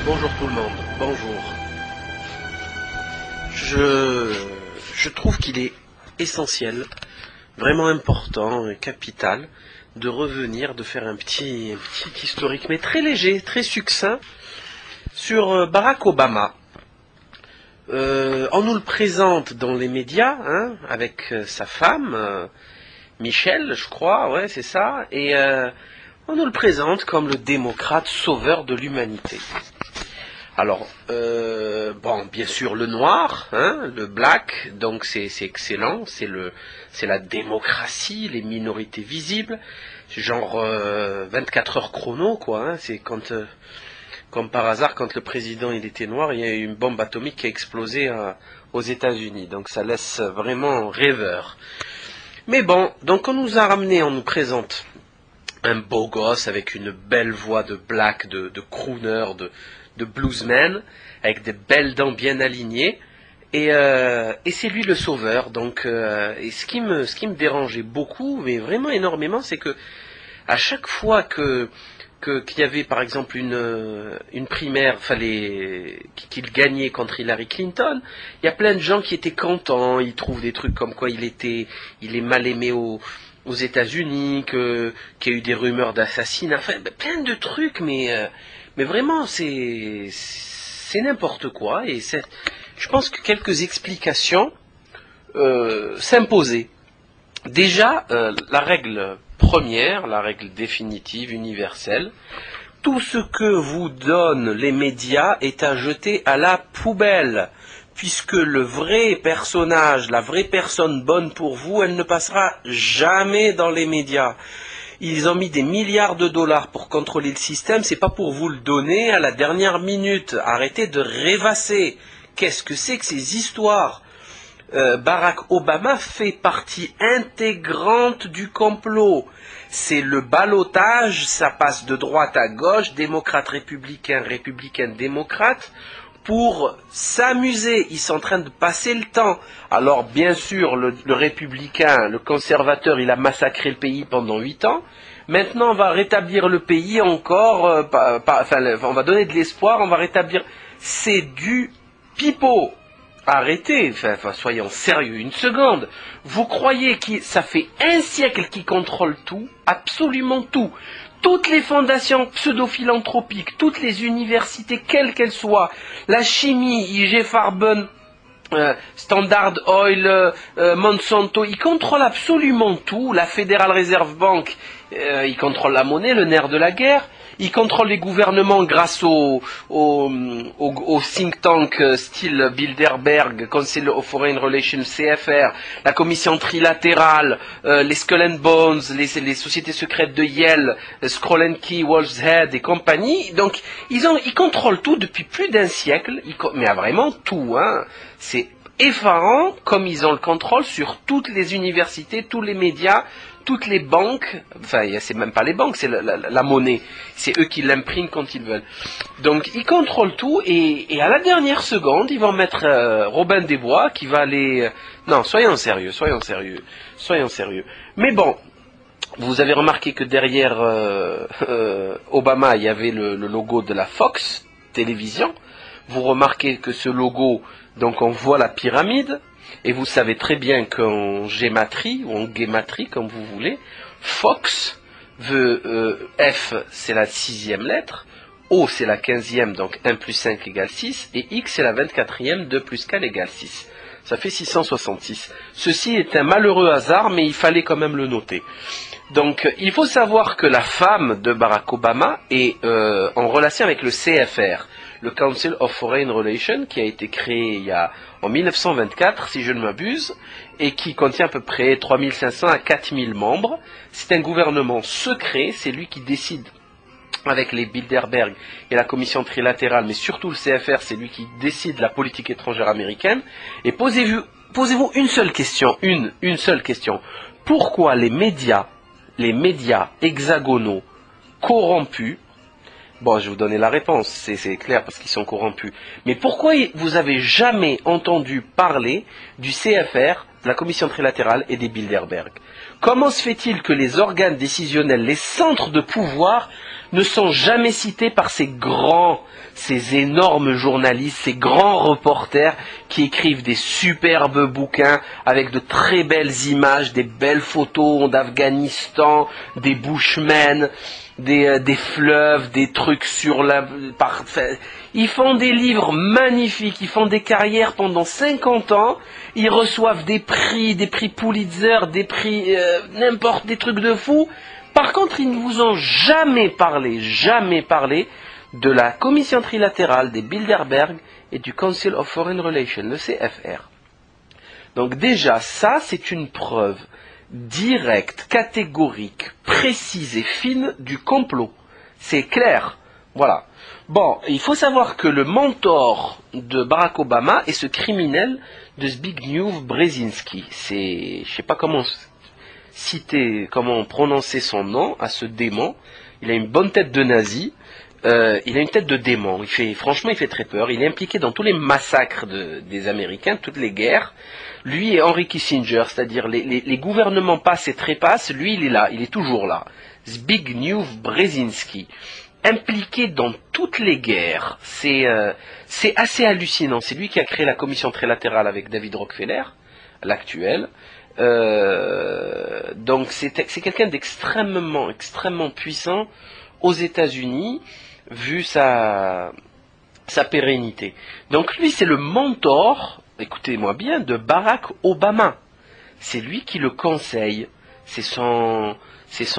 Bonjour tout le monde, bonjour. Je trouve qu'il est essentiel, vraiment important et capital de revenir, de faire un petit historique, mais très léger, très succinct, sur Barack Obama. On nous le présente dans les médias, hein, avec sa femme, Michelle, je crois, ouais, c'est ça, et on nous le présente comme le démocrate sauveur de l'humanité. Alors, bon, bien sûr, le noir, hein, le black, donc c'est excellent, c'est la démocratie, les minorités visibles, genre 24 heures chrono, quoi, hein, c'est quand, comme par hasard, quand le président il était noir, il y a eu une bombe atomique qui a explosé aux États-Unis, donc ça laisse vraiment rêveur. Mais bon, donc on nous a ramené, on nous présente un beau gosse avec une belle voix de black, de crooner, de bluesman, avec des belles dents bien alignées, et c'est lui le sauveur. Donc, et ce qui me dérangeait beaucoup, mais vraiment énormément, c'est que à chaque fois qu'il y avait par exemple une primaire, qu'il gagnait contre Hillary Clinton, il y a plein de gens qui étaient contents, ils trouvent des trucs comme quoi il est mal aimé aux États-Unis, qu'il y a eu des rumeurs d'assassinat, enfin plein de trucs, mais vraiment c'est n'importe quoi, et je pense que quelques explications s'imposaient. Déjà, la règle première, la règle définitive, universelle, tout ce que vous donnent les médias est à jeter à la poubelle, puisque le vrai personnage, la vraie personne bonne pour vous, elle ne passera jamais dans les médias. Ils ont mis des milliards de dollars pour contrôler le système, c'est pas pour vous le donner à la dernière minute. Arrêtez de rêvasser. Qu'est-ce que c'est que ces histoires ? Barack Obama fait partie intégrante du complot. C'est le ballottage, ça passe de droite à gauche, démocrate républicain, républicain démocrate, pour s'amuser. Ils sont en train de passer le temps. Alors bien sûr, le républicain, le conservateur, il a massacré le pays pendant 8 ans. Maintenant, on va rétablir le pays encore, on va donner de l'espoir, on va rétablir. C'est du pipeau. Arrêtez, soyons sérieux une seconde. Vous croyez que ça fait un siècle qu'ils contrôlent tout, absolument tout. Toutes les fondations pseudo-philanthropiques, toutes les universités, quelles qu'elles soient, la chimie, IG Farben, Standard Oil, Monsanto, ils contrôlent absolument tout. La Federal Reserve Bank, ils contrôlent la monnaie, le nerf de la guerre. Ils contrôlent les gouvernements grâce au think tank style Bilderberg, Council of Foreign Relations, CFR, la commission trilatérale, les Skull and Bones, les sociétés secrètes de Yale, Scroll and Key, Wolf's Head et compagnie. Donc ils contrôlent tout depuis plus d'un siècle, mais vraiment tout, hein. C'est effarant comme ils ont le contrôle sur toutes les universités, tous les médias, toutes les banques, enfin c'est même pas les banques, c'est la monnaie, c'est eux qui l'impriment quand ils veulent. Donc ils contrôlent tout, et à la dernière seconde, ils vont mettre Robin des Bois qui va aller... Non, soyons sérieux. Mais bon, vous avez remarqué que derrière Obama, il y avait le logo de la Fox Télévision. Vous remarquez que ce logo, donc on voit la pyramide, et vous savez très bien qu'en gématrie, ou en guématrie, comme vous voulez, Fox veut, F c'est la 6e lettre, O c'est la 15e, donc 1 plus 5 égale 6, et X c'est la 24e, 2 plus 4 égale 6. Ça fait 666. Ceci est un malheureux hasard, mais il fallait quand même le noter. Donc il faut savoir que la femme de Barack Obama est en relation avec le CFR, le Council of Foreign Relations, qui a été créé en 1924, si je ne m'abuse, et qui contient à peu près 3500 à 4000 membres. C'est un gouvernement secret, c'est lui qui décide avec les Bilderberg et la commission trilatérale, mais surtout le CFR, c'est lui qui décide la politique étrangère américaine. Et posez-vous une seule question, une seule question. Pourquoi les médias hexagonaux corrompus, bon, je vais vous donner la réponse, c'est clair, parce qu'ils sont corrompus. Mais pourquoi vous avez jamais entendu parler du CFR, de la Commission trilatérale et des Bilderberg ? Comment se fait-il que les organes décisionnels, les centres de pouvoir, ne sont jamais cités par ces énormes journalistes, ces grands reporters qui écrivent des superbes bouquins avec de très belles images, des belles photos d'Afghanistan, des Bushmen, des fleuves, des trucs sur la... Ils font des livres magnifiques, ils font des carrières pendant 50 ans, ils reçoivent des prix Pulitzer, des prix n'importe, des trucs de fou. Par contre, ils ne vous ont jamais parlé de la Commission trilatérale des Bilderberg et du Council of Foreign Relations, le CFR. Donc déjà, ça c'est une preuve directe, catégorique, précise et fine du complot. C'est clair. Voilà. Bon, il faut savoir que le mentor de Barack Obama est ce criminel de Zbigniew Brzezinski. Je sais pas comment prononcer son nom à ce démon. Il a une bonne tête de nazi. Il a une tête de démon. Franchement, il fait très peur. Il est impliqué dans tous les massacres des Américains, toutes les guerres. Lui et Henry Kissinger, c'est-à-dire les gouvernements passent et trépassent. Lui, il est là, il est toujours là. Zbigniew Brzezinski, impliqué dans toutes les guerres. C'est assez hallucinant. C'est lui qui a créé la commission trilatérale avec David Rockefeller, l'actuel. Donc c'est quelqu'un extrêmement puissant aux États-Unis, vu sa pérennité. Donc lui, c'est le mentor, écoutez-moi bien, de Barack Obama. C'est lui qui le conseille. C'est son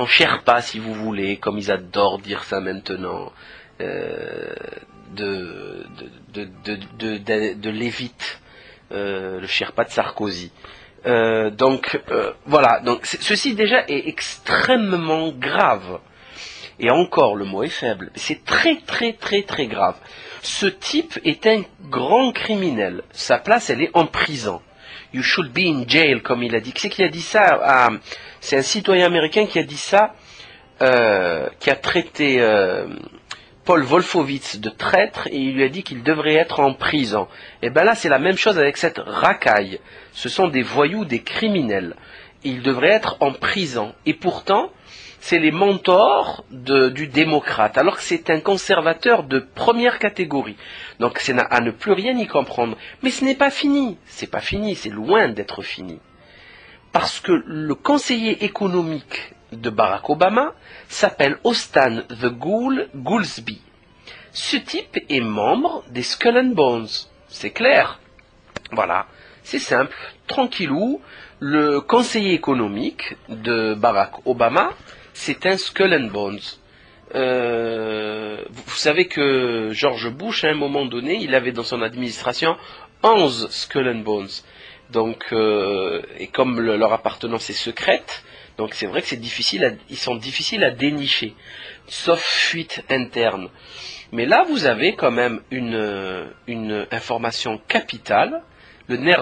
Sherpa, si vous voulez, comme ils adorent dire ça maintenant, de Lévite, le Sherpa de Sarkozy. Voilà. Donc ceci déjà est extrêmement grave. Et encore, le mot est faible. C'est très grave. Ce type est un grand criminel. Sa place, elle est en prison. You should be in jail, comme il a dit. Qui c'est qui a dit ça? C'est un citoyen américain qui a dit ça, qui a traité Paul Wolfowitz de traître, et il lui a dit qu'il devrait être en prison. Et bien là, c'est la même chose avec cette racaille. Ce sont des voyous, des criminels. Ils devraient être en prison. Et pourtant, c'est les mentors du démocrate, alors que c'est un conservateur de première catégorie. Donc c'est à ne plus rien y comprendre. Mais ce n'est pas fini. C'est pas fini, c'est loin d'être fini. Parce que le conseiller économique de Barack Obama s'appelle Austan the Ghoul Goolsbee. Ce type est membre des Skull and Bones. C'est clair. Voilà. C'est simple. Tranquillou. Le conseiller économique de Barack Obama, c'est un Skull and Bones. Vous savez que George Bush, à un moment donné, il avait dans son administration 11 Skull and Bones. Donc, et comme leur appartenance est secrète, donc c'est vrai que ils sont difficiles à dénicher, sauf fuite interne. Mais là, vous avez quand même une information capitale, le nerf